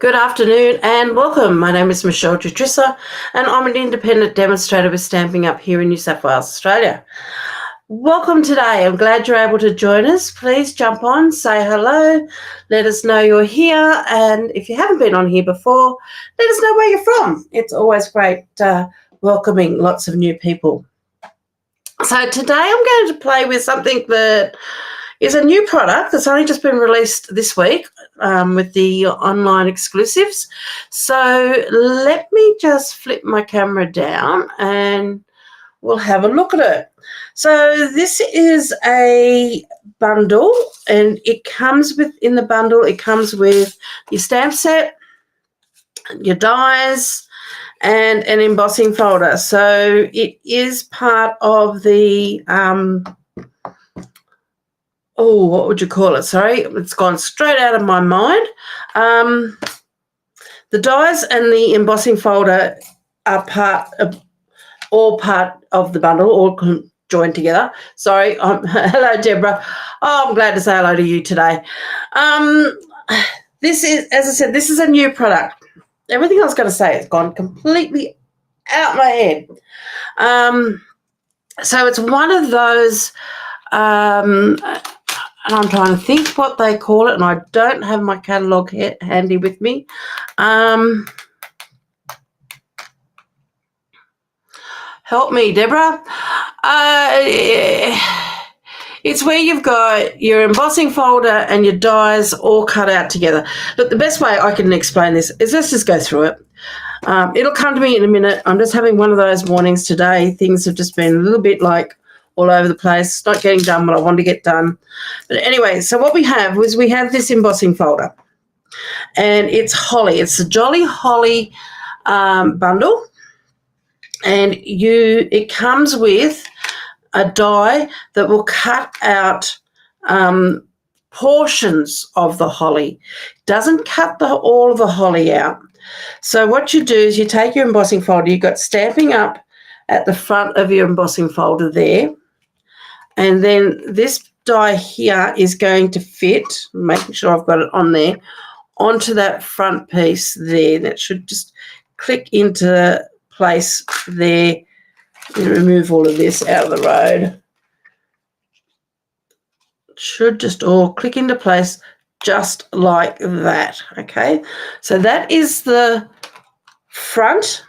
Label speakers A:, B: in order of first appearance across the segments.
A: Good afternoon and welcome. My name is Michele Jutrisa and I'm an independent demonstrator with Stamping Up here in New South Wales, Australia. Welcome today. I'm glad you're able to join us. Please jump on, say hello, let us know you're here, and if you haven't been on here before, let us know where you're from. It's always great welcoming lots of new people. So today I'm going to play with something that is a new product that's only just been released this week with the online exclusives. So let me just flip my camera down and we'll have a look at it. So this is a bundle, and it comes with, in the bundle, it comes with your stamp set, your dies, and an embossing folder. So it is part of the what would you call it? Sorry, it's gone straight out of my mind. The dies and the embossing folder are all part of the bundle, all joined together. Sorry, hello, Deborah. Oh, I'm glad to say hello to you today. This is, as I said, this is a new product. Everything I was going to say has gone completely out my head. So it's one of those, and I'm trying to think what they call it, and I don't have my catalogue handy with me. Help me, Deborah. It's where you've got your embossing folder and your dies all cut out together. Look, the best way I can explain this is let's just go through it. It'll come to me in a minute. I'm just having one of those mornings today. Things have just been a little bit like all over the place, not getting done what I want to get done. But anyway, so what we have is we have this embossing folder, and it's holly. It's a Jolly Holly bundle, and it comes with a die that will cut out portions of the holly. It doesn't cut all of the holly out. So what you do is you take your embossing folder, you've got Stamping Up at the front of your embossing folder there, and then this die here is going to fit, making sure I've got it on there, onto that front piece there. That should just click into place there. Remove all of this out of the road. It should just all click into place just like that. Okay, so that is the front.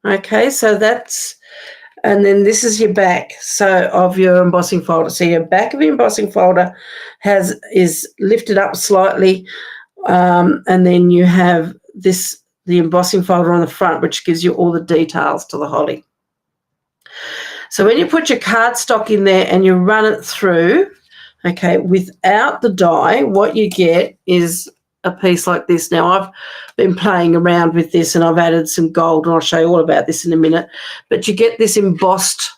A: Okay, so that's, and then this is your back, so of your embossing folder. So your back of your embossing folder is lifted up slightly, and then you have the embossing folder on the front, which gives you all the details to the holly. So when you put your cardstock in there and you run it through, okay, without the die, what you get is a piece like this. Now, I've been playing around with this and I've added some gold, and I'll show you all about this in a minute. But you get this embossed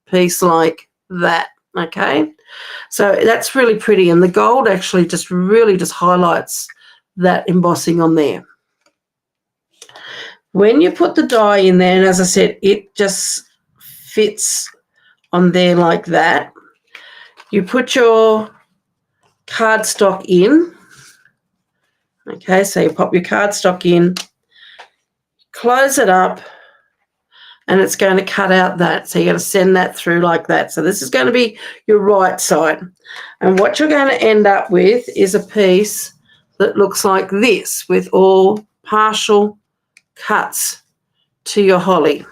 A: piece like that, okay? So that's really pretty, and the gold actually just really just highlights that embossing on there. When you put the die in there, and as I said, it just fits on there like that, you put your cardstock in. Okay, so you pop your cardstock in, close it up, and it's going to cut out that. So you're going to send that through like that. So this is going to be your right side. And what you're going to end up with is a piece that looks like this, with all partial cuts to your holly.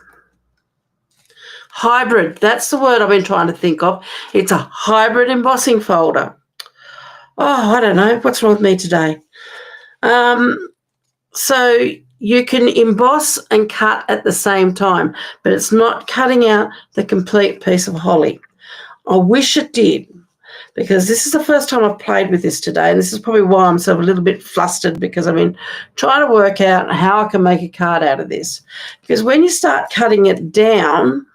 A: Hybrid, that's the word I've been trying to think of. It's a hybrid embossing folder. Oh, I don't know. What's wrong with me today? So you can emboss and cut at the same time, but it's not cutting out the complete piece of holly. I wish it did, because this is the first time I've played with this today, and this is probably why I'm sort of a little bit flustered, because I've been trying to work out how I can make a card out of this. Because when you start cutting it down,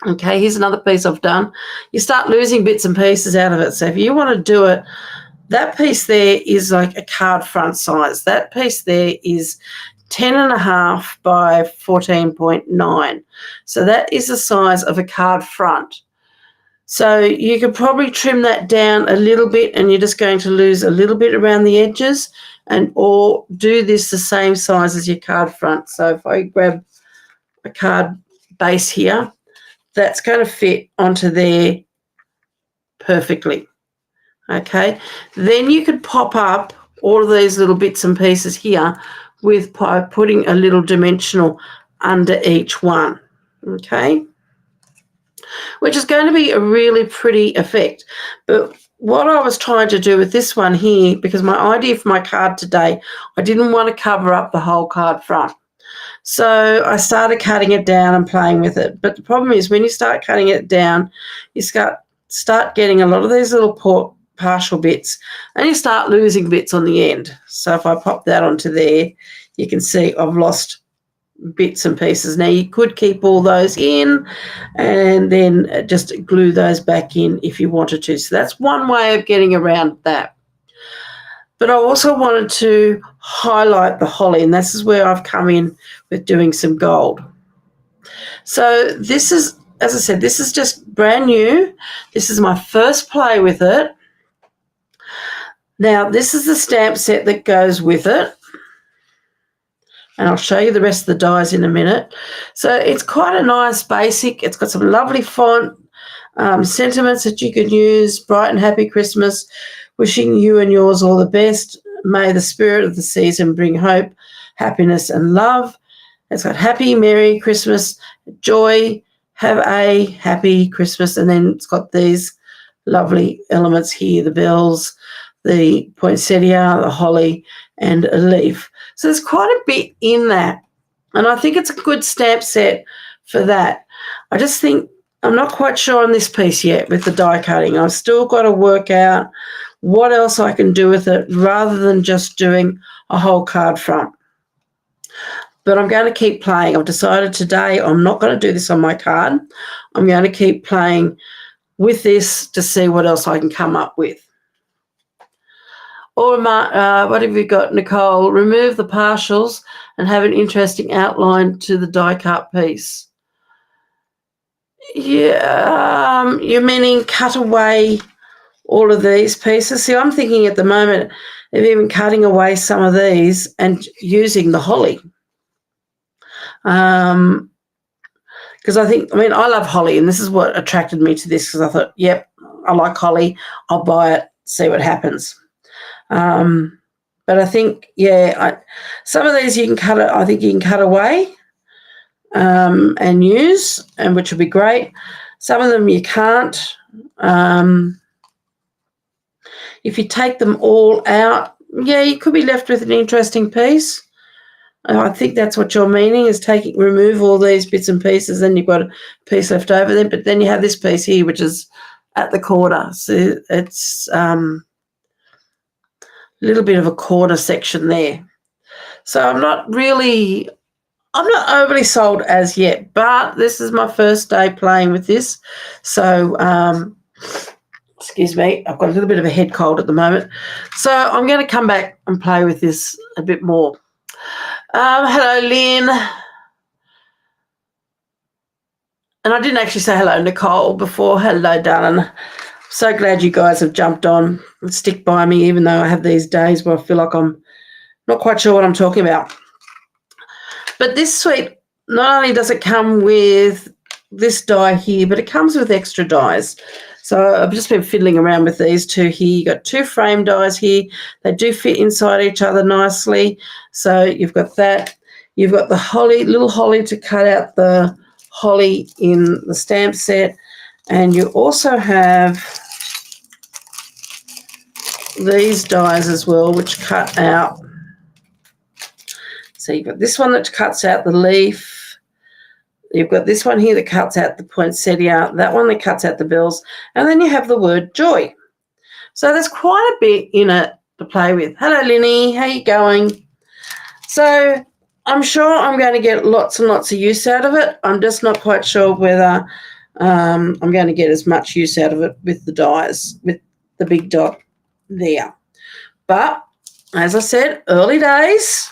A: okay, here's another piece I've done, you start losing bits and pieces out of it. So if you want to do it, that piece there is like a card front size. That piece there is 10.5 by 14.9. So that is the size of a card front. So you could probably trim that down a little bit, and you're just going to lose a little bit around the edges, or do this the same size as your card front. So if I grab a card base here, that's going to fit onto there perfectly. Okay, then you could pop up all of these little bits and pieces here by putting a little dimensional under each one. Okay, which is going to be a really pretty effect. But what I was trying to do with this one here, because my idea for my card today, I didn't want to cover up the whole card front. So I started cutting it down and playing with it. But the problem is when you start cutting it down, you start getting a lot of these little partial bits, and you start losing bits on the end. So if I pop that onto there, you can see I've lost bits and pieces. Now you could keep all those in and then just glue those back in if you wanted to. So that's one way of getting around that. But I also wanted to highlight the holly, and this is where I've come in with doing some gold. So this is, as I said, this is just brand new. This is my first play with it. Now this is the stamp set that goes with it, and I'll show you the rest of the dies in a minute. So it's quite a nice basic. It's got some lovely font, sentiments that you can use. Bright and happy Christmas. Wishing you and yours all the best. May the spirit of the season bring hope, happiness and love. It's got happy, merry Christmas, joy, have a happy Christmas. And then it's got these lovely elements here, the bells, the poinsettia, the holly, and a leaf. So there's quite a bit in that. And I think it's a good stamp set for that. I just think I'm not quite sure on this piece yet with the die cutting. I've still got to work out what else I can do with it rather than just doing a whole card front. But I'm going to keep playing. I've decided today I'm not going to do this on my card. I'm going to keep playing with this to see what else I can come up with. Or what have you got, Nicole? Remove the partials and have an interesting outline to the die cut piece. Yeah, you're meaning cut away all of these pieces. See, I'm thinking at the moment of even cutting away some of these and using the holly. Because I love holly, and this is what attracted me to this, because I thought, yep, I like holly. I'll buy it, see what happens. But I think, some of these you can cut it. I think you can cut away and use, and which will be great. Some of them you can't. If you take them all out, you could be left with an interesting piece. I think that's what you're meaning, is remove all these bits and pieces, then you've got a piece left over there. But then you have this piece here, which is at the corner. So it's a little bit of a corner section there. So I'm not overly sold as yet, but this is my first day playing with this. So, excuse me, I've got a little bit of a head cold at the moment. So I'm going to come back and play with this a bit more. Hello, Lynn. And I didn't actually say hello, Nicole, before. Hello, darling. So glad you guys have jumped on and stick by me, even though I have these days where I feel like I'm not quite sure what I'm talking about. But this suite, not only does it come with this die here, but it comes with extra dies. So I've just been fiddling around with these two here. You've got two frame dies here. They do fit inside each other nicely. So you've got that. You've got the holly, little holly to cut out the holly in the stamp set. And you also have these dies as well, which cut out. So you've got this one that cuts out the leaf. You've got this one here that cuts out the poinsettia, that one that cuts out the bells, and then you have the word joy. So there's quite a bit in it to play with. Hello, Linny. How you going? So I'm sure I'm going to get lots and lots of use out of it. I'm just not quite sure whether I'm going to get as much use out of it with the dies, with the big dot there. But as I said, early days.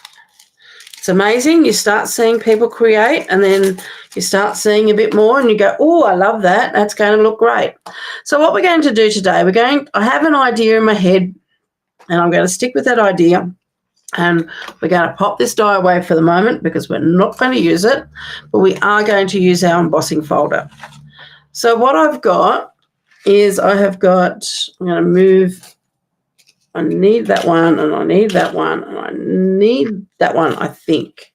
A: It's amazing. You start seeing people create, and then you start seeing a bit more and you go, oh, I love that. That's going to look great. So what we're going to do today, I have an idea in my head, and I'm going to stick with that idea. And we're going to pop this die away for the moment because we're not going to use it, but we are going to use our embossing folder. So what I've got is I'm going to move, I need that one, and I need that one, and I need that one, I think.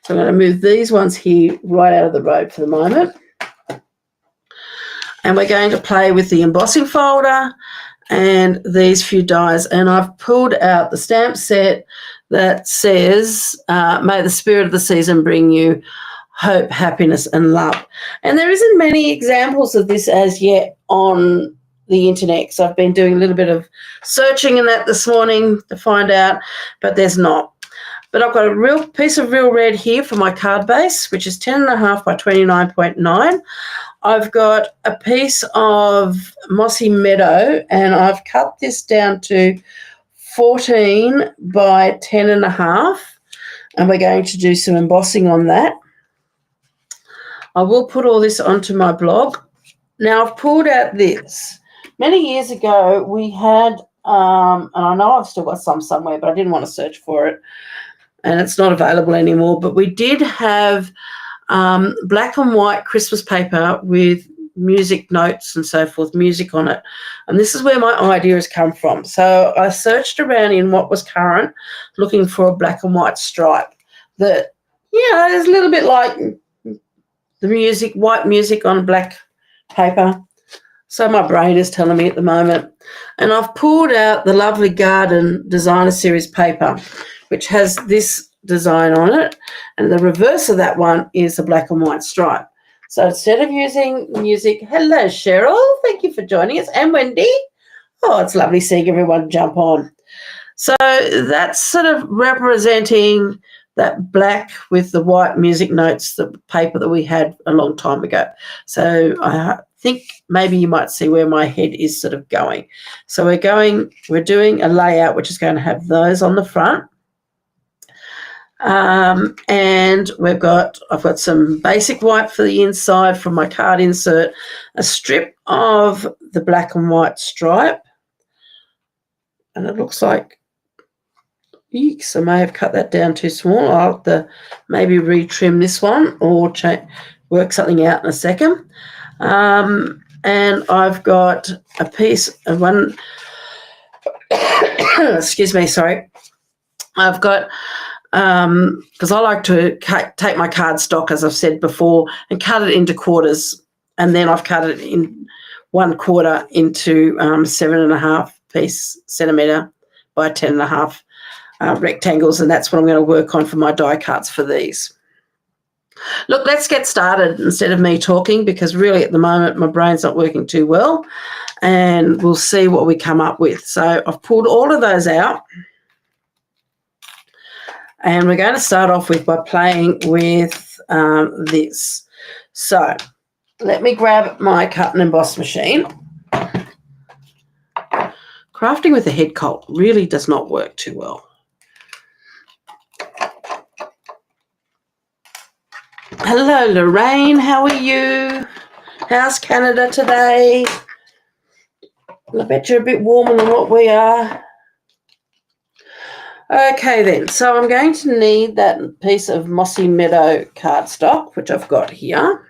A: So I'm going to move these ones here right out of the road for the moment. And we're going to play with the embossing folder and these few dies. And I've pulled out the stamp set that says, may the spirit of the season bring you hope, happiness, and love. And there isn't many examples of this as yet on the internet, so I've been doing a little bit of searching in that this morning to find out, but there's not. But I've got a real piece of real red here for my card base, which is 10.5 by 29.9. I've got a piece of mossy meadow, and I've cut this down to 14 by 10.5, and we're going to do some embossing on that. I will put all this onto my blog. Now, I've pulled out this. Many years ago, we had, and I know I've still got some somewhere, but I didn't want to search for it, and it's not available anymore, but we did have black and white Christmas paper with music notes and so forth, music on it. And this is where my idea has come from. So I searched around in what was current, looking for a black and white stripe that, is a little bit like the music, white music on black paper. So my brain is telling me at the moment. And I've pulled out the lovely Garden Designer Series paper, which has this design on it. And the reverse of that one is a black and white stripe. So instead of using music, hello, Cheryl. Thank you for joining us. And Wendy. Oh, it's lovely seeing everyone jump on. So that's sort of representing that black with the white music notes, the paper that we had a long time ago. So I think maybe you might see where my head is sort of going. So we're doing a layout which is going to have those on the front. And I've got some basic white for the inside from my card insert, a strip of the black and white stripe, and it looks like, eeks, I may have cut that down too small. I'll have to maybe retrim this one or work something out in a second. And I've got a piece of one, excuse me, sorry. I've got, because I like to take my card stock, as I've said before, and cut it into quarters. And then I've cut it in 1/4 into 7.5 centimetre by 10.5 rectangles. And that's what I'm going to work on for my die cuts for these. Look, let's get started instead of me talking, because really at the moment my brain's not working too well, and we'll see what we come up with. So I've pulled all of those out, and we're going to start off by playing with this. So let me grab my cut and emboss machine. Crafting with a head cult really does not work too well. Hello, Lorraine. How are you? How's Canada today? I bet you're a bit warmer than what we are. Okay, then. So I'm going to need that piece of Mossy Meadow cardstock, which I've got here.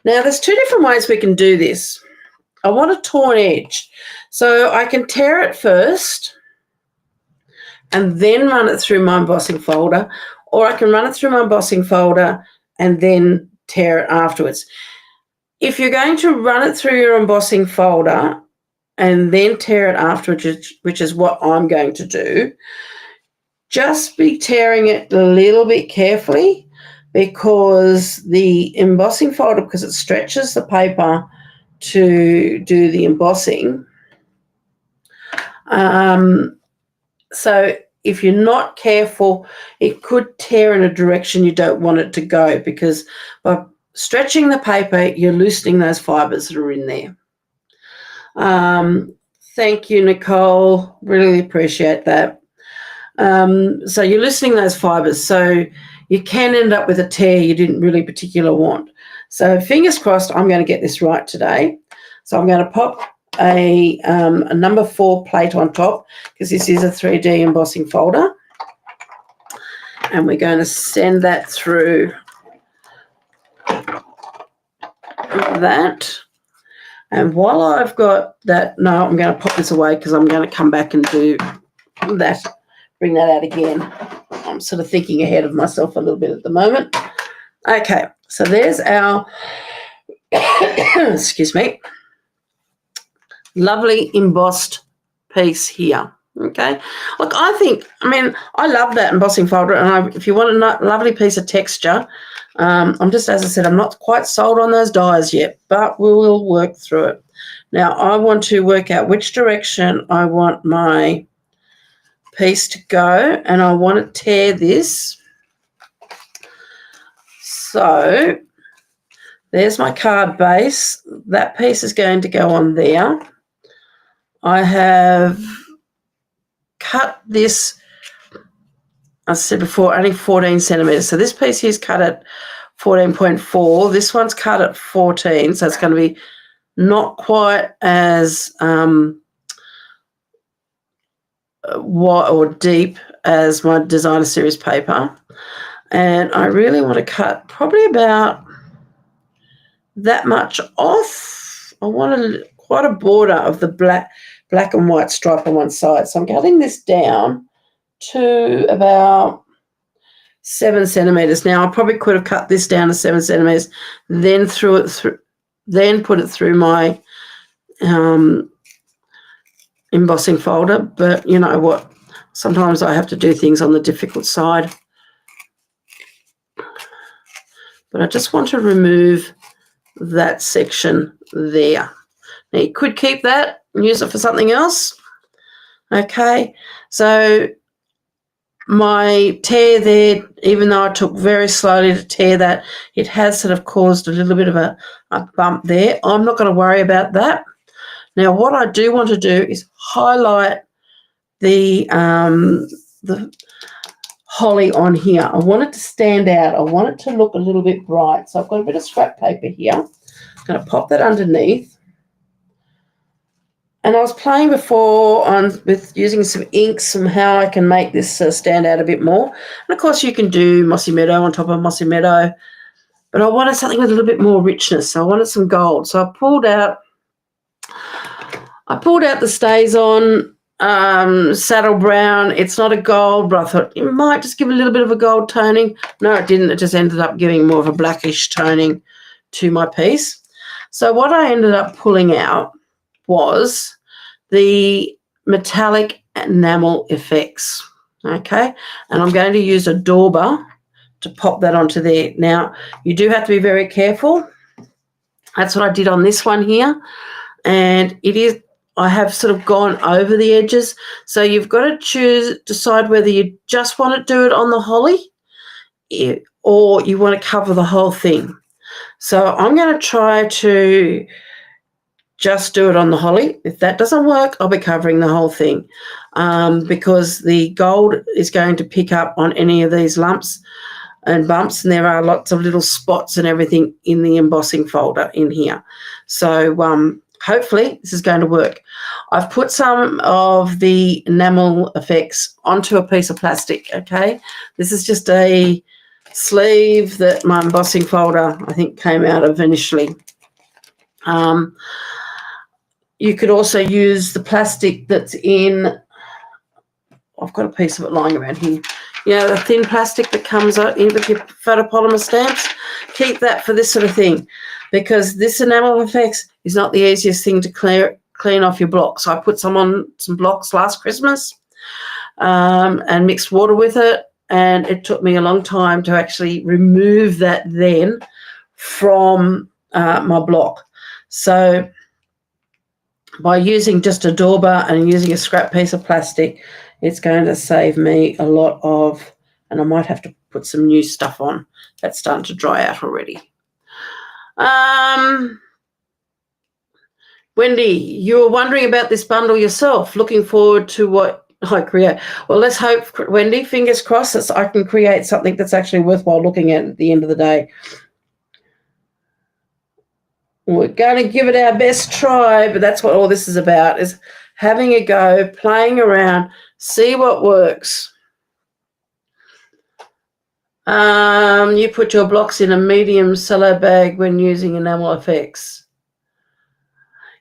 A: Now, there's two different ways we can do this. I want a torn edge. So I can tear it first and then run it through my embossing folder, or I can run it through my embossing folder and then tear it afterwards. If you're going to run it through your embossing folder and then tear it afterwards, which is what I'm going to do, just be tearing it a little bit carefully, because the embossing folder, because it stretches the paper to do the embossing. So if you're not careful, it could tear in a direction you don't want it to go, because by stretching the paper, you're loosening those fibres that are in there. Thank you, Nicole. Really appreciate that. So you're loosening those fibres. So you can end up with a tear you didn't really particularly want. So fingers crossed I'm going to get this right today. So I'm going to pop a number 4 plate on top, because this is a 3D embossing folder. And we're going to send that through that. And while I've got that, no, I'm going to pop this away because I'm going to come back and do that, bring that out again. I'm sort of thinking ahead of myself a little bit at the moment. Okay, so there's our, excuse me, lovely embossed piece here. Okay, look, I love that embossing folder, and if you want a lovely piece of texture, I'm just, as I said, I'm not quite sold on those dies yet, but we will work through it. Now, I want to work out which direction I want my piece to go, and I want to tear this. So there's my card base. That piece is going to go on there. I have cut this, I said before, only 14 centimetres. So this piece here is cut at 14.4. This one's cut at 14, so it's going to be not quite as wide or deep as my designer series paper. And I really want to cut probably about that much off. I want quite a border of the black and white stripe on one side. So I'm cutting this down to about 7 centimetres. Now, I probably could have cut this down to 7 centimetres, then put it through my embossing folder. But you know what? Sometimes I have to do things on the difficult side. But I just want to remove that section there. Now, you could keep that and use it for something else. Okay, so my tear there, even though I took very slowly to tear that, it has sort of caused a little bit of a bump there. I'm not going to worry about that. Now, what I do want to do is highlight the holly on here. I want it to stand out. I want it to look a little bit bright. So I've got a bit of scrap paper here. I'm going to pop that underneath. And I was playing before with using some inks, some how I can make this stand out a bit more. And, of course, you can do Mossy Meadow on top of Mossy Meadow. But I wanted something with a little bit more richness. So I wanted some gold. So I pulled out the StazOn Saddle Brown. It's not a gold, but I thought it might just give a little bit of a gold toning. No, it didn't. It just ended up giving more of a blackish toning to my piece. So what I ended up pulling out was the metallic enamel effects, okay? And I'm going to use a dauber to pop that onto there. Now, you do have to be very careful. That's what I did on this one here. And I have sort of gone over the edges. So you've got to decide whether you just want to do it on the holly or you want to cover the whole thing. So I'm going to try to just do it on the holly. If that doesn't work, I'll be covering the whole thing because the gold is going to pick up on any of these lumps and bumps, and there are lots of little spots and everything in the embossing folder in here. So hopefully this is going to work. I've put some of the enamel effects onto a piece of plastic, okay? This is just a sleeve that my embossing folder, I think, came out of initially. You could also use the plastic that's in, I've got a piece of it lying around here. You know, the thin plastic that comes in with your photopolymer stamps. Keep that for this sort of thing because this enamel effects is not the easiest thing to clean off your blocks. So I put some on some blocks last Christmas and mixed water with it, and it took me a long time to actually remove that then from my block. So by using just a dauber and using a scrap piece of plastic, it's going to save me a lot of, and I might have to put some new stuff on. That's starting to dry out already. Wendy, you were wondering about this bundle yourself. Looking forward to what I create. Well, let's hope, Wendy, fingers crossed, that I can create something that's actually worthwhile looking at the end of the day. We're going to give it our best try, but that's what all this is about, is having a go, playing around, see what works. You put your blocks in a medium cello bag when using enamel effects.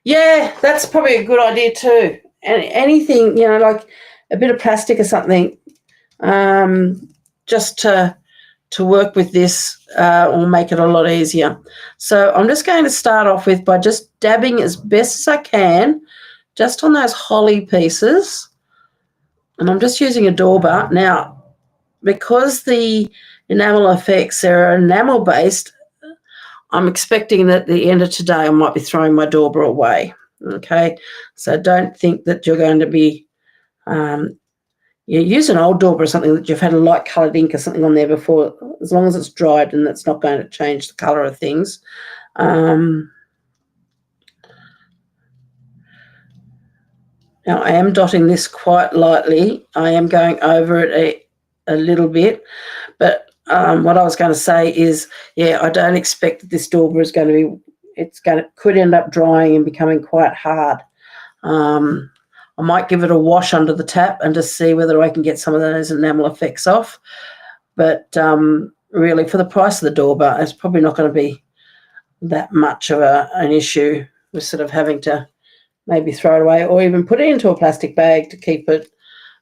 A: Yeah, that's probably a good idea too. And anything, like a bit of plastic or something, just to work with this will make it a lot easier. So I'm just going to start off by just dabbing as best as I can, just on those holly pieces. And I'm just using a dauber. Now, because the enamel effects are enamel based, I'm expecting that at the end of today I might be throwing my dauber away. Okay, so don't think that you're going to be you use an old dauber or something that you've had a light coloured ink or something on there before, as long as it's dried and it's not going to change the colour of things. Now I am dotting this quite lightly. I am going over it a little bit, but what I was going to say is, I don't expect that this dauber is going to be, could end up drying and becoming quite hard. I might give it a wash under the tap and just see whether I can get some of those enamel effects off. But really, for the price of the dauber, it's probably not going to be that much of an issue with sort of having to maybe throw it away or even put it into a plastic bag to keep it,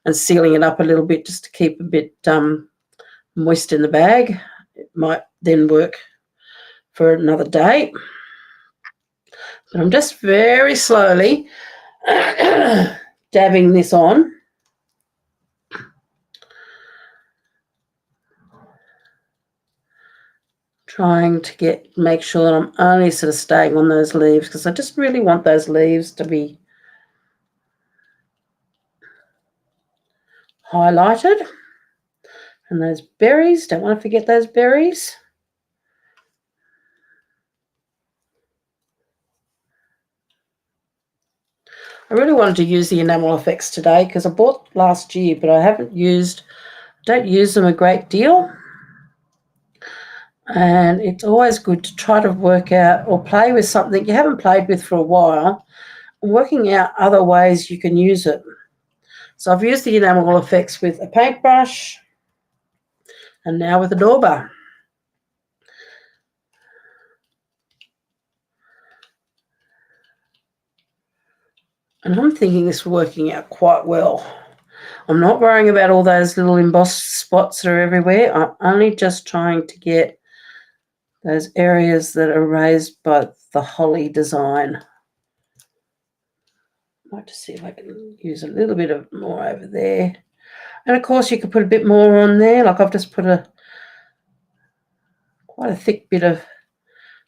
A: and sealing it up a little bit just to keep a bit moist in the bag. It might then work for another day. But I'm just very slowly dabbing this on. Trying to make sure that I'm only sort of staying on those leaves, because I just really want those leaves to be highlighted. And those berries, don't want to forget those berries. I really wanted to use the enamel effects today because I bought last year, but I don't use them a great deal. And it's always good to try to work out or play with something you haven't played with for a while, working out other ways you can use it. So I've used the enamel effects with a paintbrush and now with a dauber. And I'm thinking this is working out quite well. I'm not worrying about all those little embossed spots that are everywhere. I'm only just trying to get those areas that are raised by the holly design. I might just see if I can use a little bit of more over there. And of course you could put a bit more on there. Like I've just put quite a thick bit of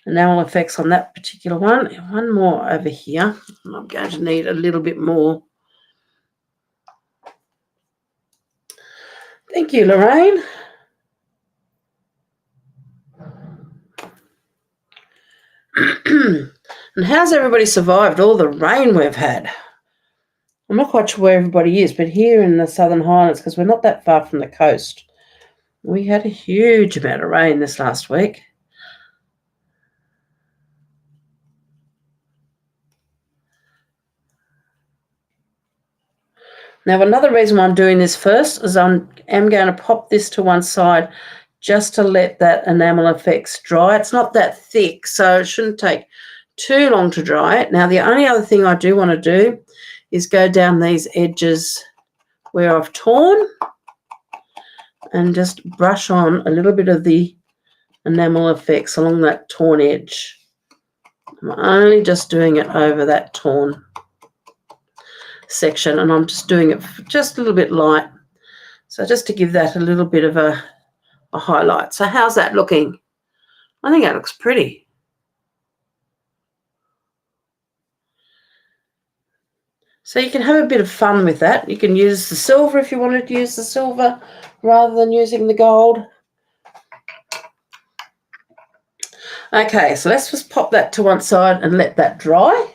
A: enamel effects on that particular one. One more over here. I'm going to need a little bit more. Thank you, Lorraine. And how's everybody survived all the rain we've had? I'm not quite sure where everybody is, but here in the Southern Highlands, because we're not that far from the coast, we had a huge amount of rain this last week. Now, another reason why I'm doing this first is I am going to pop this to one side just to let that enamel effects dry. It's not that thick, so it shouldn't take too long to dry it. Now, the only other thing I do want to do is go down these edges where I've torn and just brush on a little bit of the enamel effects along that torn edge. I'm only just doing it over that torn section, and I'm just doing it just a little bit light. So just to give that a little bit of a highlight. So how's that looking? I think that looks pretty. So you can have a bit of fun with that. You can use the silver if you wanted to use the silver rather than using the gold. Okay, so let's just pop that to one side and let that dry.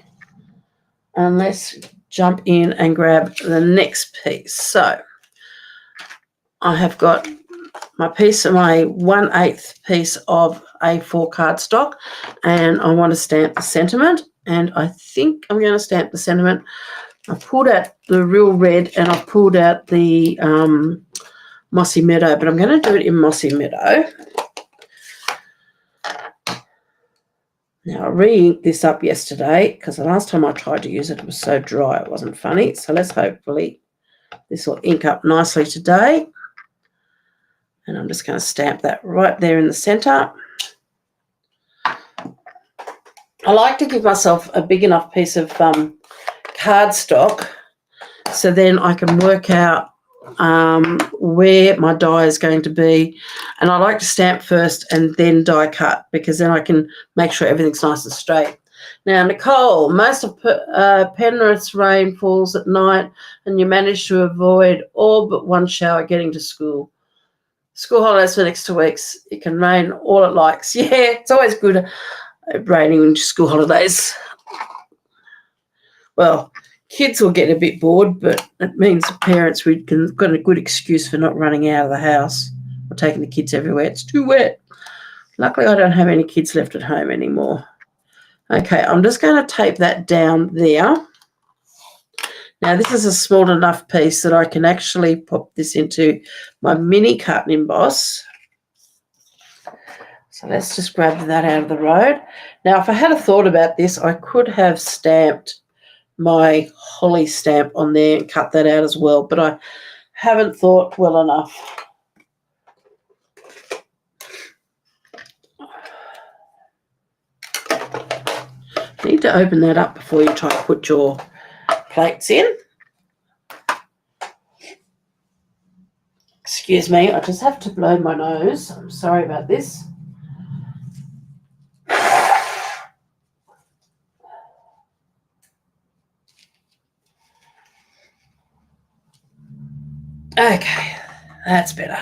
A: And let's jump in and grab the next piece. So I have got my 1/8 piece of A4 cardstock, and I want to stamp the sentiment, and I think I'm going to stamp the sentiment. I've pulled out the real red and I've pulled out the Mossy Meadow, but I'm going to do it in Mossy Meadow. Now, I re-inked this up yesterday because the last time I tried to use it, it was so dry it wasn't funny. So let's hopefully this will ink up nicely today. And I'm just going to stamp that right there in the centre. I like to give myself a big enough piece of cardstock so then I can work out where my die is going to be. And I like to stamp first and then die cut because then I can make sure everything's nice and straight. Now, Nicole, most of Penrith's rain falls at night and you manage to avoid all but one shower getting to school. School holidays for the next 2 weeks. It can rain all it likes. Yeah, it's always good raining in school holidays. Well, kids will get a bit bored, but it means parents got a good excuse for not running out of the house or taking the kids everywhere. It's too wet. Luckily, I don't have any kids left at home anymore. Okay, I'm just going to tape that down there. Now, this is a small enough piece that I can actually pop this into my mini cut and emboss. So let's just grab that out of the road. Now, if I had a thought about this, I could have stamped my holly stamp on there and cut that out as well, but I haven't thought well enough. You need to open that up before you try to put your plates in. Excuse me, I just have to blow my nose. I'm sorry about this. Okay, that's better.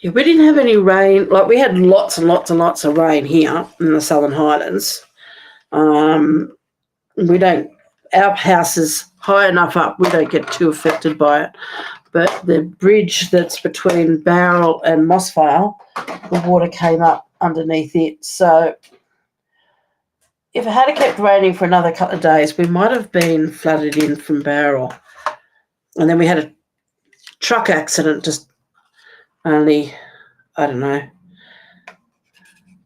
A: Yeah, we didn't have any rain. Like, we had lots and lots and lots of rain here in the Southern Highlands. Our house is high enough up, we don't get too affected by it. But the bridge that's between Bowral and Mossvale, the water came up underneath it. So if it had kept raining for another couple of days, we might have been flooded in from Bowral. And then we had a truck accident just only, I don't know, a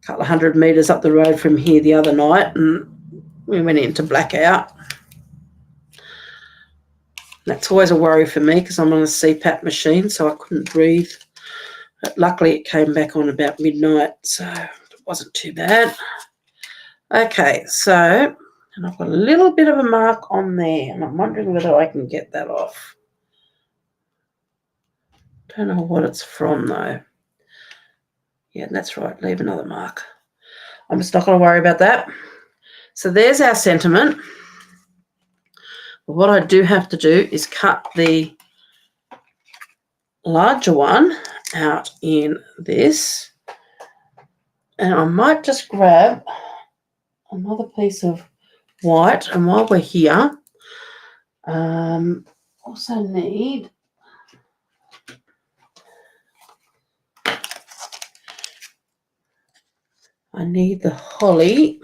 A: couple of 100 metres up the road from here the other night, and we went into blackout. That's always a worry for me because I'm on a CPAP machine, so I couldn't breathe. But luckily, it came back on about midnight, so it wasn't too bad. Okay, so, and I've got a little bit of a mark on there, and I'm wondering whether I can get that off. Don't know what it's from, though. Yeah, that's right, leave another mark. I'm just not going to worry about that. So there's our sentiment. But what I do have to do is cut the larger one out in this. And I might just grab another piece of white. And while we're here, also need the holly.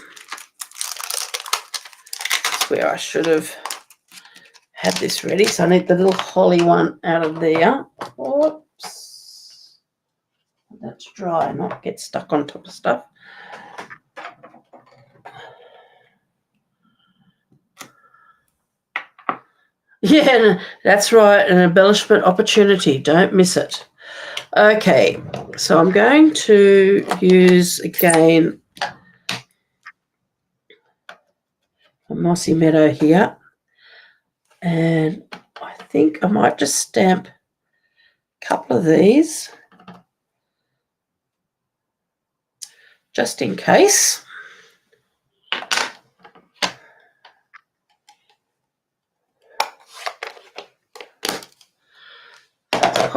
A: That's where I should have had this ready. So I need the little holly one out of there. Oops. That's dry, not get stuck on top of stuff. Yeah, that's right, an embellishment opportunity. Don't miss it. Okay, so I'm going to use, again, a Mossy Meadow here. And I think I might just stamp a couple of these just in case.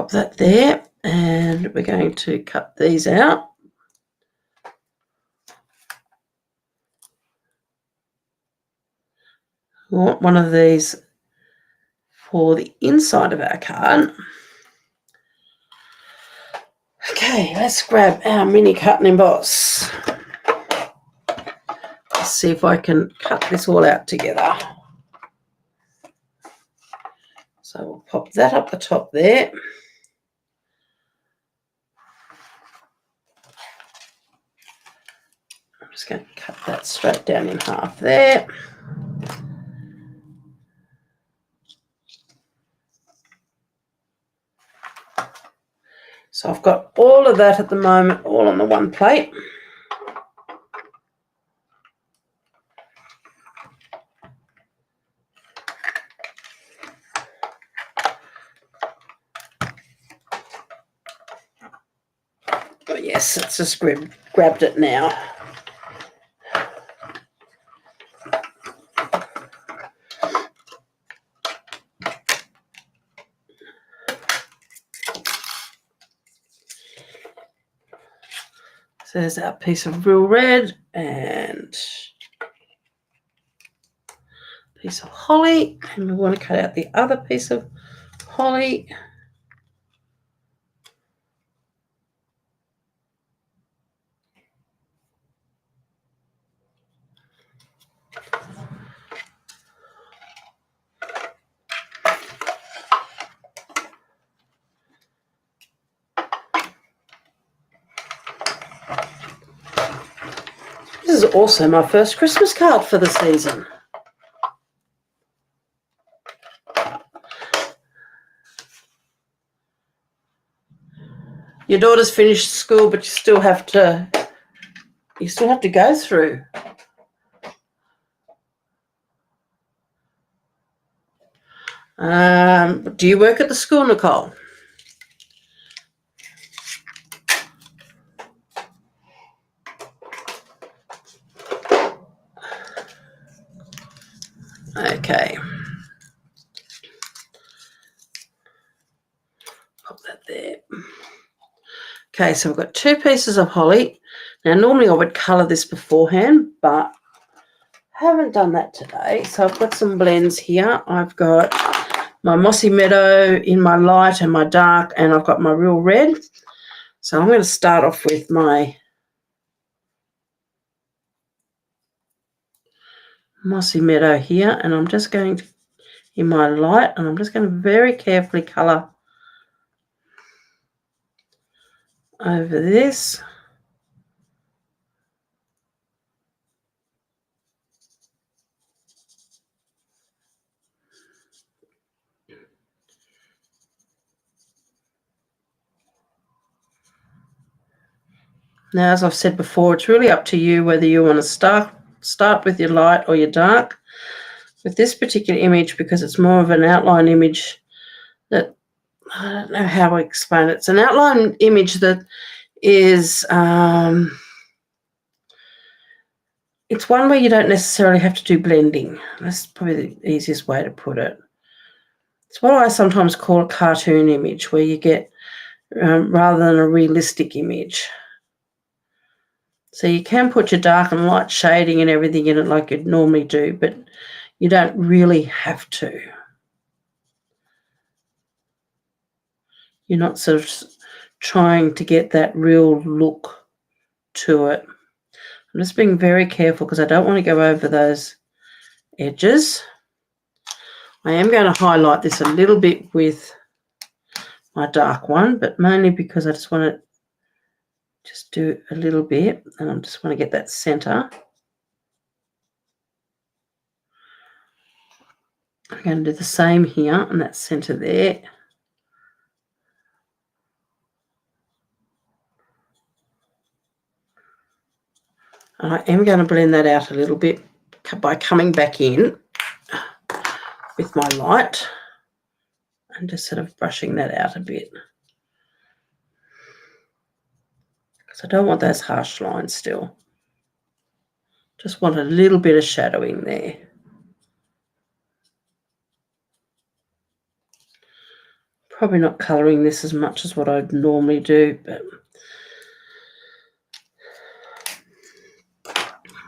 A: pop that there, and we're going to cut these out. We want one of these for the inside of our card. Okay, let's grab our mini cut and emboss. Let's see if I can cut this all out together. So we'll pop that up the top there. I'm just going to cut that straight down in half there. So I've got all of that at the moment, all on the one plate. Oh yes, it's just grabbed it now. So there's our piece of real red and a piece of holly, and we want to cut out the other piece of holly. This is also my first Christmas card for the season. Your daughter's finished school, but you still have to go through. Do you work at the school, Nicole? Okay. Pop that there. Okay, so we've got 2 pieces of holly. Now, normally I would colour this beforehand, but I haven't done that today. So I've got some blends here. I've got my Mossy Meadow in my light and my dark, and I've got my real red. So I'm going to start off with my Mossy Meadow here, and I'm just going to, in my light, and I'm just going to very carefully colour over this. Now, as I've said before, it's really up to you whether you want to start with your light or your dark. With this particular image, because it's more of an outline image that, I don't know how to explain it. It's an outline image that is, it's one where you don't necessarily have to do blending. That's probably the easiest way to put it. It's what I sometimes call a cartoon image, where you get, rather than a realistic image. So you can put your dark and light shading and everything in it like you'd normally do, but you don't really have to. You're not sort of trying to get that real look to it. I'm just being very careful because I don't want to go over those edges. I am going to highlight this a little bit with my dark one, but mainly because I just want to just do a little bit, and I just want to get that center. I'm going to do the same here on that center there. And I am going to blend that out a little bit by coming back in with my light and just sort of brushing that out a bit. Because I don't want those harsh lines still. Just want a little bit of shadowing there. Probably not colouring this as much as what I'd normally do, but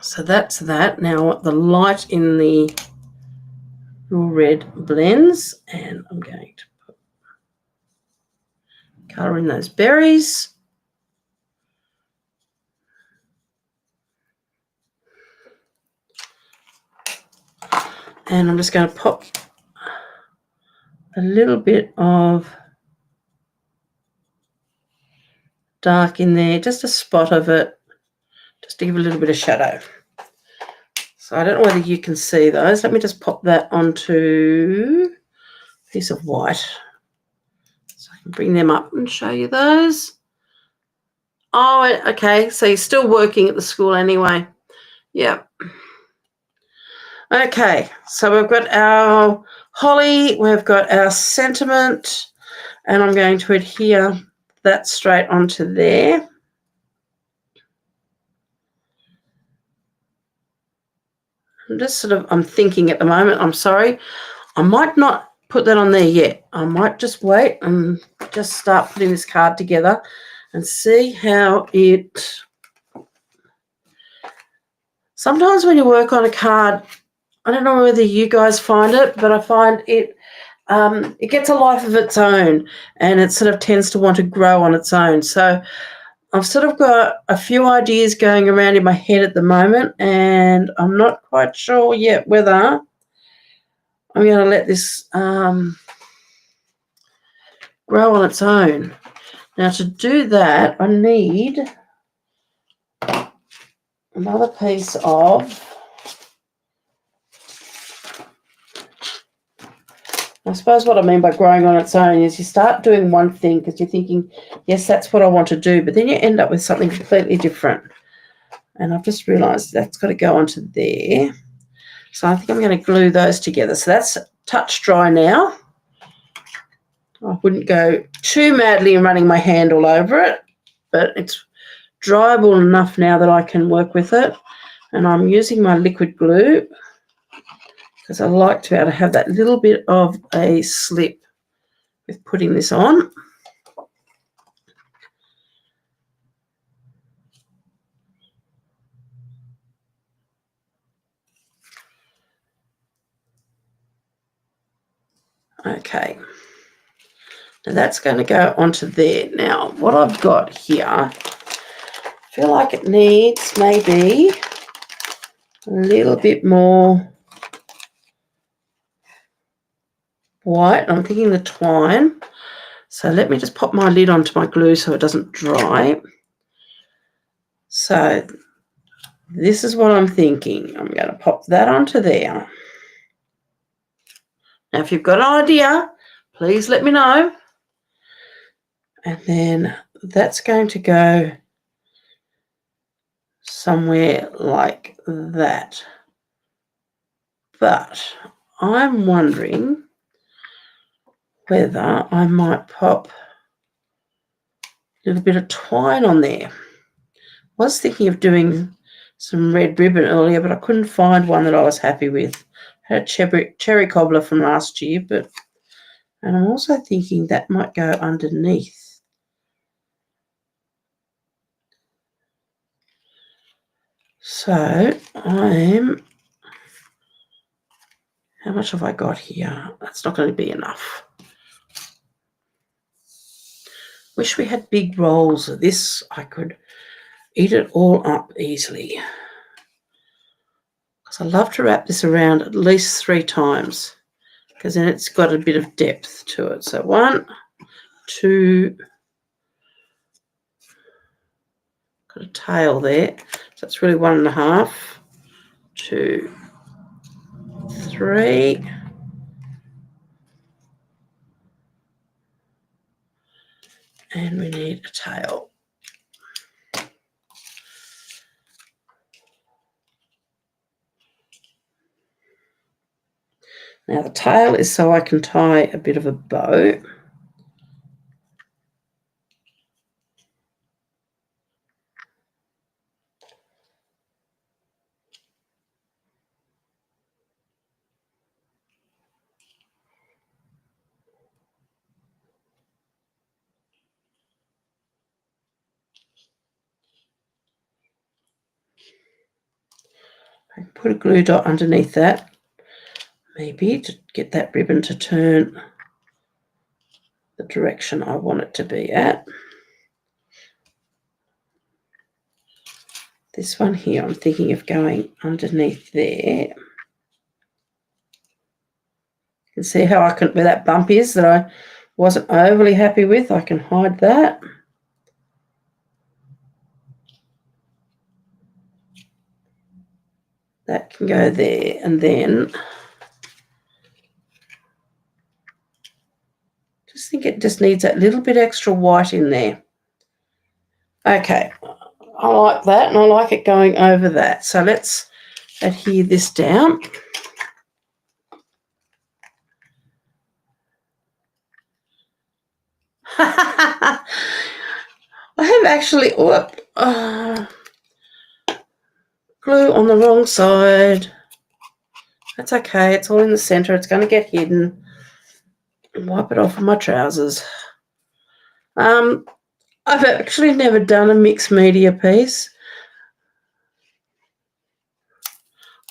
A: so that's that. Now the light in the red blends, and I'm going to put colour in those berries. And I'm just going to pop a little bit of dark in there, just a spot of it, just to give a little bit of shadow. So I don't know whether you can see those. Let me just pop that onto a piece of white. So I can bring them up and show you those. Oh, okay. So you're still working at the school anyway. Yeah. Okay. So we've got our holly, we've got our sentiment, and I'm going to adhere that straight onto there. I'm thinking at the moment, I'm sorry. I might not put that on there yet. I might just wait and just start putting this card together and see how it... Sometimes when you work on a card, I don't know whether you guys find it, but I find it gets a life of its own, and it sort of tends to want to grow on its own. So I've sort of got a few ideas going around in my head at the moment, and I'm not quite sure yet whether I'm going to let this grow on its own. Now to do that, I need another piece of... I suppose what I mean by growing on its own is you start doing one thing because you're thinking, yes, that's what I want to do, but then you end up with something completely different. And I've just realised that's got to go onto there. So I think I'm going to glue those together. So that's touch dry now. I wouldn't go too madly in running my hand all over it, but it's dryable enough now that I can work with it. And I'm using my liquid glue because I like to be able to have that little bit of a slip with putting this on. Okay. Now that's going to go onto there. Now what I've got here, I feel like it needs maybe a little bit more white. I'm thinking the twine. So let me just pop my lid onto my glue so it doesn't dry. So this is what I'm thinking. I'm going to pop that onto there. Now if you've got an idea, please let me know. And then that's going to go somewhere like that. But I'm wondering whether I might pop a little bit of twine on there. I was thinking of doing some red ribbon earlier, but I couldn't find one that I was happy with. I had a cherry cobbler from last year, and I'm also thinking that might go underneath. So how much have I got here? That's not going to be enough. Wish we had big rolls of this. I could eat it all up easily. Because I love to wrap this around at least 3 times, because then it's got a bit of depth to it. So 1, 2, got a tail there. So it's really 1.5, 2, 3. And we need a tail. Now the tail is so I can tie a bit of a bow. I can put a glue dot underneath that, maybe to get that ribbon to turn the direction I want it to be at. This one here, I'm thinking of going underneath there. You can see how I can, where that bump is that I wasn't overly happy with, I can hide that. That can go there, and then just think it just needs that little bit extra white in there. Okay, I like that, and I like it going over that. So let's adhere this down. I have actually glue on the wrong side. That's okay, it's all in the center, it's going to get hidden. Wipe it off of my trousers. I've actually never done a mixed media piece.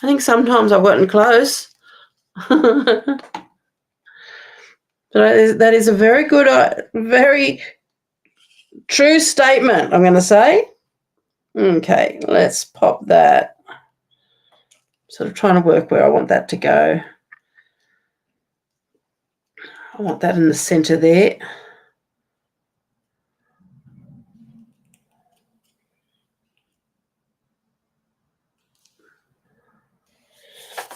A: I think sometimes I've gotten close. But that is a very good, very true statement, I'm going to say. Okay, let's pop that. Sort of trying to work where I want that to go. I want that in the center there.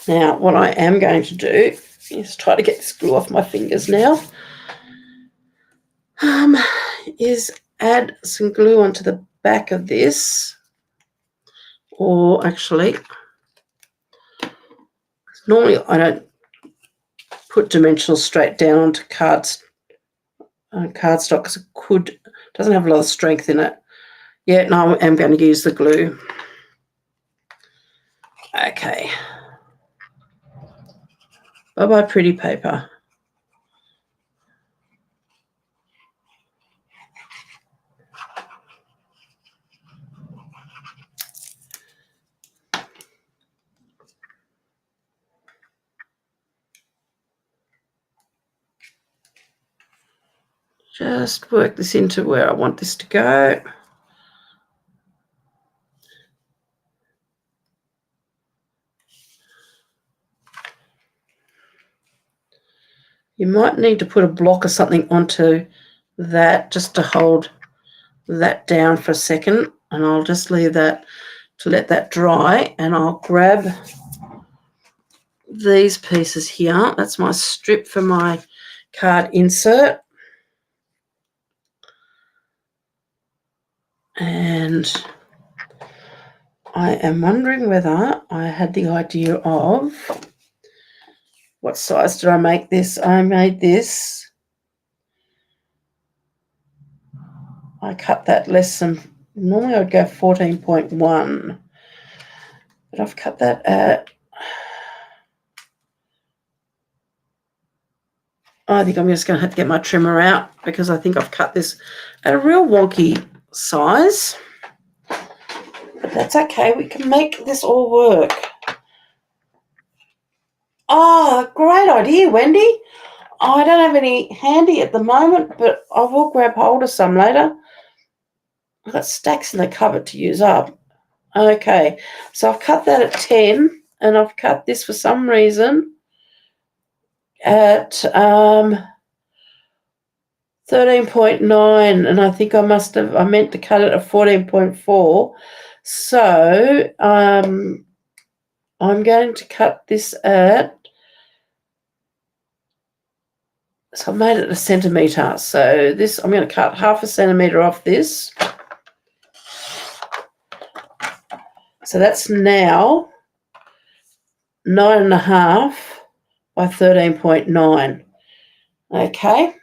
A: Now, what I am going to do is try to get this glue off my fingers now. Is add some glue onto the back of this, or actually, normally I don't put dimensional straight down onto cardstock because it doesn't have a lot of strength in it. Yeah, no, I am going to use the glue. Okay. Bye-bye, pretty paper. Just work this into where I want this to go. You might need to put a block or something onto that just to hold that down for a second, and I'll just leave that to let that dry, and I'll grab these pieces here. That's my strip for my card insert. And I am wondering whether I had the idea of what size did I make this? I made this. I cut that less than, normally I'd go 14.1, but I've cut that at, I think I'm just going to have to get my trimmer out because I think I've cut this at a real wonky size. But that's okay, we can make this all work. Oh, great idea, Wendy. I don't have any handy at the moment, but I will grab hold of some later. I've got stacks in the cupboard to use up. Okay, so I've cut that at 10, and I've cut this for some reason at 13.9, and I think I meant to cut it at 14.4. So I'm going to cut this at, so I made it a centimetre. So this, I'm going to cut 0.5 centimetre off this. So that's now 9.5 by 13.9. Okay.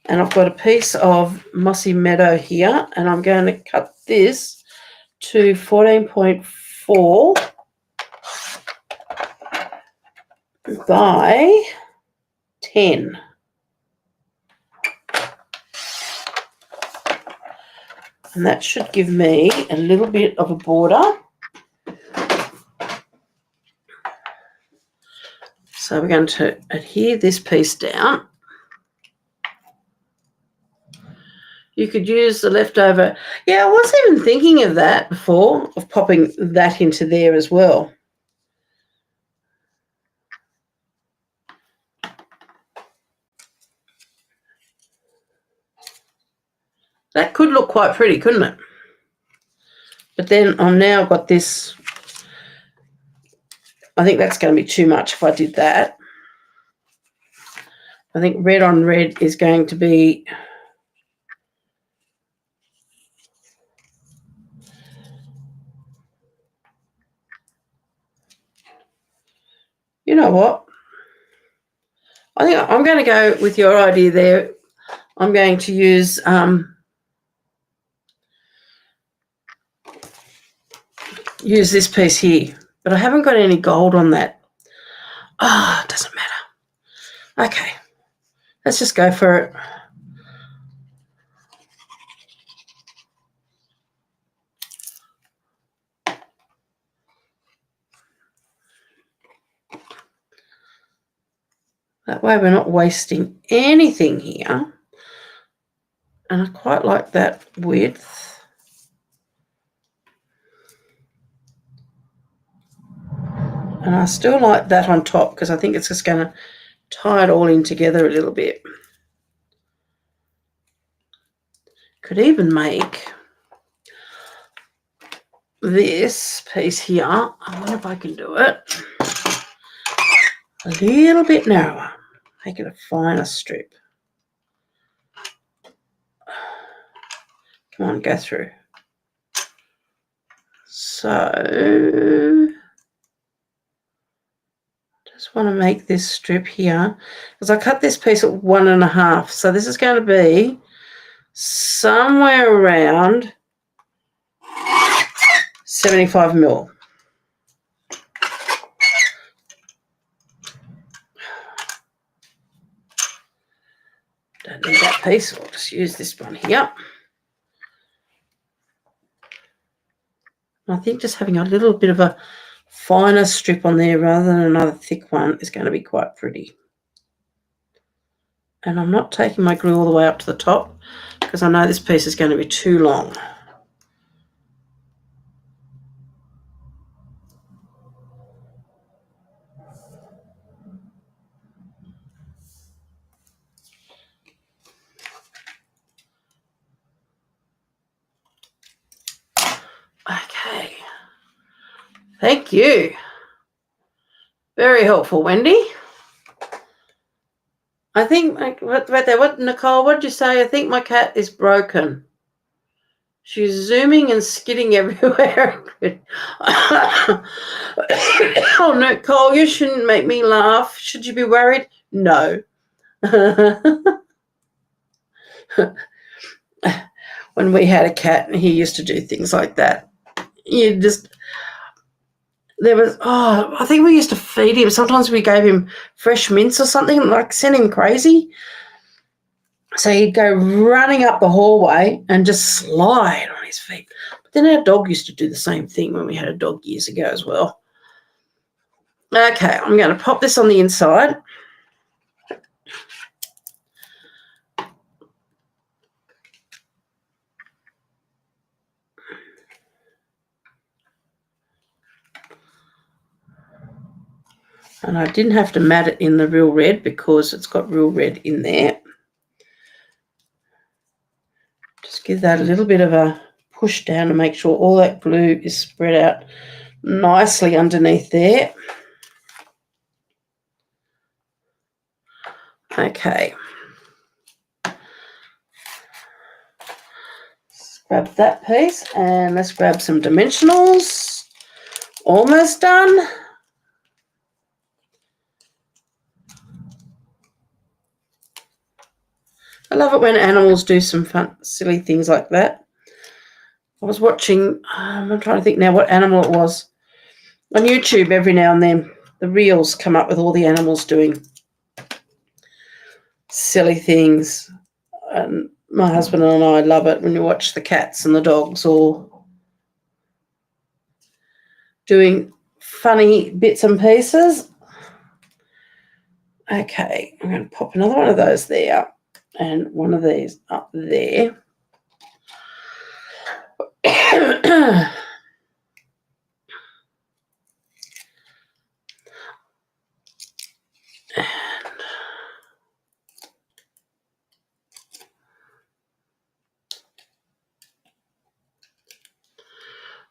A: And I've got a piece of Mossy Meadow here, and I'm going to cut this to 14.4 by 10. And that should give me a little bit of a border. So we're going to adhere this piece down. You could use the leftover. Yeah, I was even thinking of that before, of popping that into there as well. That could look quite pretty, couldn't it? But then I've now got this. I think that's going to be too much if I did that. I think red on red is going to be... You know what? I think I'm going to go with your idea there. I'm going to use this piece here, but I haven't got any gold on that. Oh, it doesn't matter. Okay, let's just go for it. That way we're not wasting anything here. And I quite like that width. And I still like that on top because I think it's just going to tie it all in together a little bit. Could even make this piece here, I wonder if I can do it, a little bit narrower. Make it a finer strip. Come on, go through. So just want to make this strip here because I cut this piece at 1.5. So this is going to be somewhere around 75 mil. Don't need that piece. I'll just use this one here. I think just having a little bit of a finer strip on there rather than another thick one is going to be quite pretty. And I'm not taking my glue all the way up to the top because I know this piece is going to be too long. Okay. Thank you. Very helpful, Wendy. I think, what Nicole, what did you say? I think my cat is broken. She's zooming and skidding everywhere. Oh, Nicole, you shouldn't make me laugh. Should you be worried? No. When we had a cat, he used to do things like that. I think we used to feed him. Sometimes we gave him fresh mints or something, like sent him crazy. So he'd go running up the hallway and just slide on his feet. But then our dog used to do the same thing when we had a dog years ago as well. Okay, I'm going to pop this on the inside. And I didn't have to mat it in the real red because it's got real red in there. Just give that a little bit of a push down to make sure all that glue is spread out nicely underneath there. Okay. Let's grab that piece and let's grab some dimensionals. Almost done. I love it when animals do some fun, silly things like that. I was watching, I'm trying to think now what animal it was. On YouTube every now and then, the reels come up with all the animals doing silly things. And my husband and I love it when you watch the cats and the dogs all doing funny bits and pieces. Okay, I'm going to pop another one of those there and one of these up there.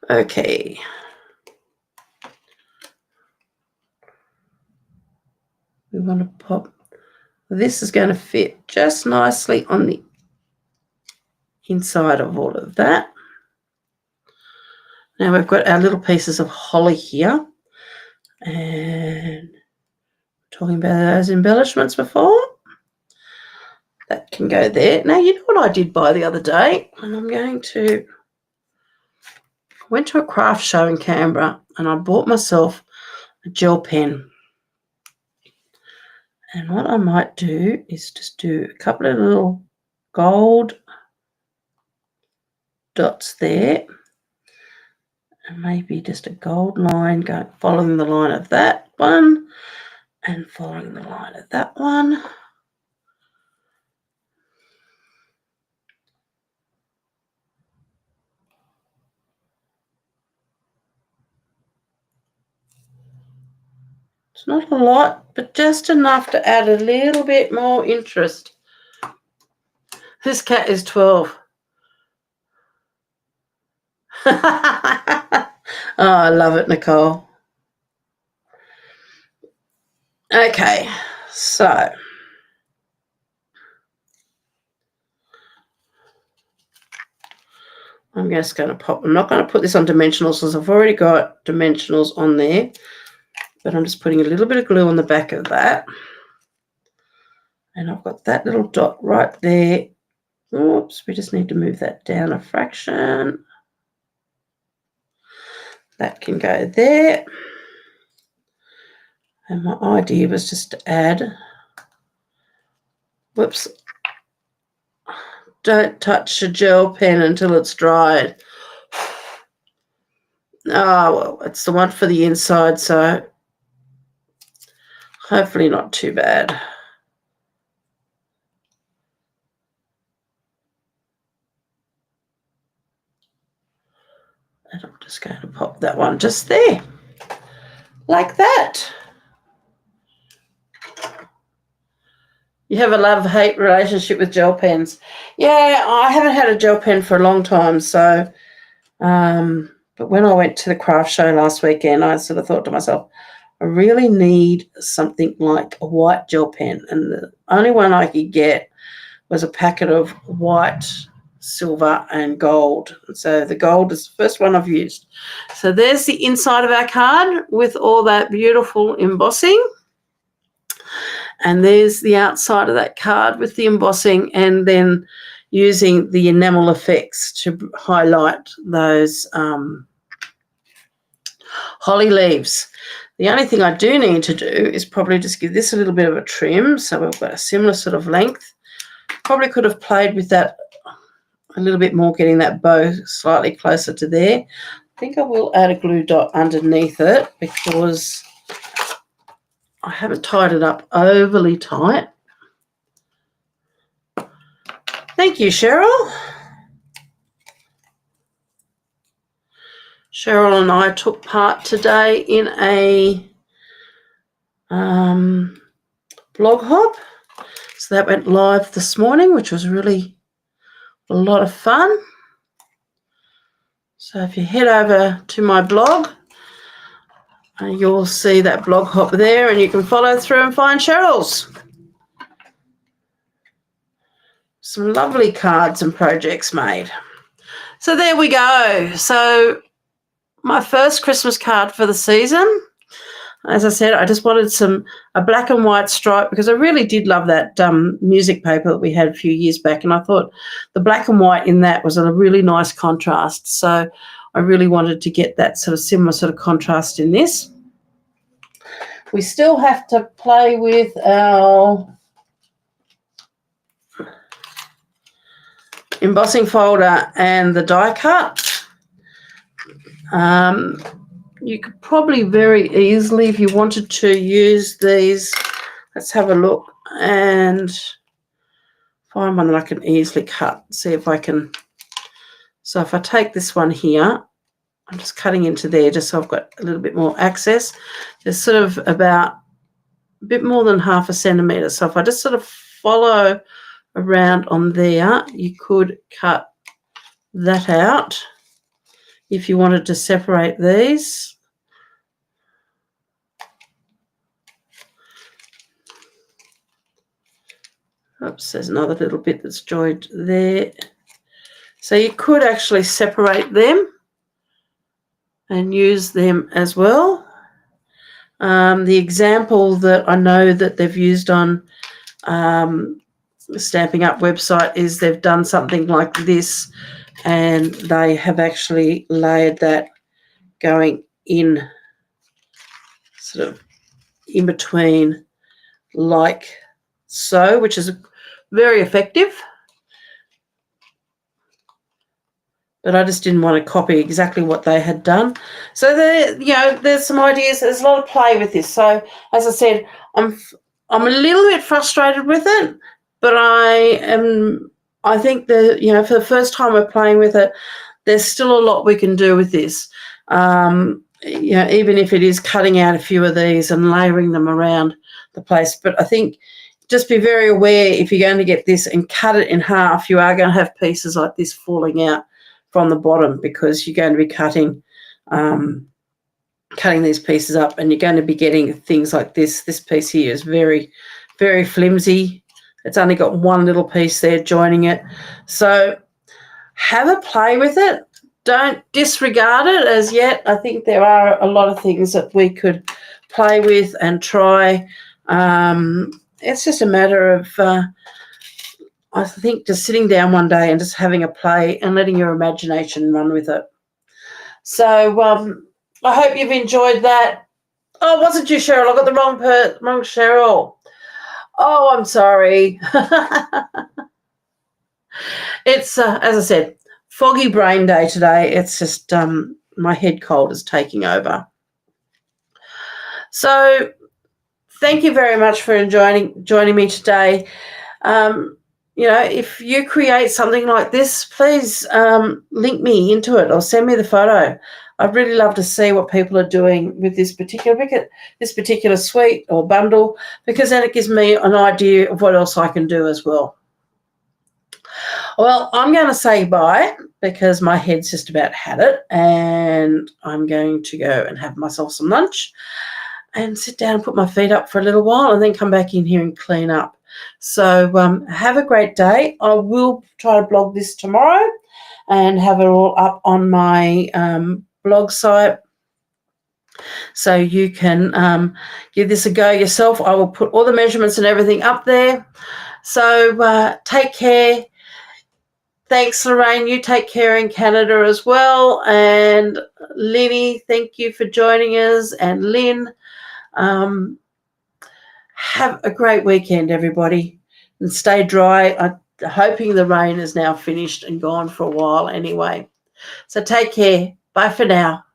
A: Okay. We want to pop. This is going to fit just nicely on the inside of all of that. Now we've got our little pieces of holly here. And talking about those embellishments before. That can go there. Now, you know what I did buy the other day? And I went to a craft show in Canberra and I bought myself a gel pen. And what I might do is just do a couple of little gold dots there. And maybe just a gold line following the line of that one and following the line of that one. It's not a lot, but just enough to add a little bit more interest. This cat is 12. Oh, I love it, Nicole. Okay, so I'm just going to pop. I'm not going to put this on dimensionals because I've already got dimensionals on there, but I'm just putting a little bit of glue on the back of that. And I've got that little dot right there. Oops, we just need to move that down a fraction. That can go there. And my idea was just to add, whoops, don't touch the gel pen until it's dried. Oh, well, it's the one for the inside, so hopefully not too bad. And I'm just going to pop that one just there, like that. You have a love-hate relationship with gel pens. Yeah, I haven't had a gel pen for a long time, so, but when I went to the craft show last weekend, I sort of thought to myself, I really need something like a white gel pen, and the only one I could get was a packet of white, silver, and gold. So the gold is the first one I've used. So there's the inside of our card with all that beautiful embossing. And there's the outside of that card with the embossing, and then using the enamel effects to highlight those holly leaves. The only thing I do need to do is probably just give this a little bit of a trim, so we've got a similar sort of length. Probably could have played with that a little bit more, getting that bow slightly closer to there. I think I will add a glue dot underneath it because I haven't tied it up overly tight. Thank you, Cheryl. Cheryl and I took part today in a blog hop. So that went live this morning, which was really a lot of fun. So if you head over to my blog, you'll see that blog hop there, and you can follow through and find Cheryl's. Some lovely cards and projects made. So there we go. So my first Christmas card for the season. As I said, I just wanted a black and white stripe because I really did love that music paper that we had a few years back, and I thought the black and white in that was a really nice contrast. So I really wanted to get that sort of similar sort of contrast in this. We still have to play with our embossing folder and the die cut. You could probably very easily, if you wanted to, use these let's have a look and find one that I can easily cut. See if I can. So if I take this one here, I'm just cutting into there just so I've got a little bit more access. There's sort of about a bit more than 1/2 centimetre. So if I just sort of follow around on there, you could cut that out if you wanted to separate these. Oops, there's another little bit that's joined there. So you could actually separate them and use them as well. The example that I know that they've used on the Stamping Up website is they've done something like this, and they have actually layered that going in sort of in between like so, which is very effective. But I just didn't want to copy exactly what they had done. So there's some ideas. There's a lot of play with this. So as I said, I'm a little bit frustrated with it, but I think that for the first time we're playing with it, there's still a lot we can do with this. Even if it is cutting out a few of these and layering them around the place. But I think just be very aware, if you're going to get this and cut it in half, you are going to have pieces like this falling out from the bottom, because you're going to be cutting these pieces up, and you're going to be getting things like this. This piece here is very, very flimsy. It's only got one little piece there joining it. So have a play with it. Don't disregard it as yet. I think there are a lot of things that we could play with and try. It's just a matter of I think just sitting down one day and just having a play and letting your imagination run with it. So I hope you've enjoyed that. Oh, it wasn't you, Cheryl. I got the wrong Cheryl. Oh, I'm sorry. It's, as I said, foggy brain day today. It's just my head cold is taking over. So thank you very much for joining me today. If you create something like this, please link me into it or send me the photo. I'd really love to see what people are doing with this particular suite or bundle, because then it gives me an idea of what else I can do as well. Well, I'm going to say bye because my head's just about had it, and I'm going to go and have myself some lunch and sit down and put my feet up for a little while and then come back in here and clean up. So have a great day. I will try to blog this tomorrow and have it all up on my blog site, so you can give this a go yourself. I will put all the measurements and everything up there. So take care. Thanks, Lorraine. You take care in Canada as well. And Linny, thank you for joining us. And Lynn, have a great weekend, everybody, and stay dry. I'm hoping the rain is now finished and gone for a while anyway. So take care. Bye for now.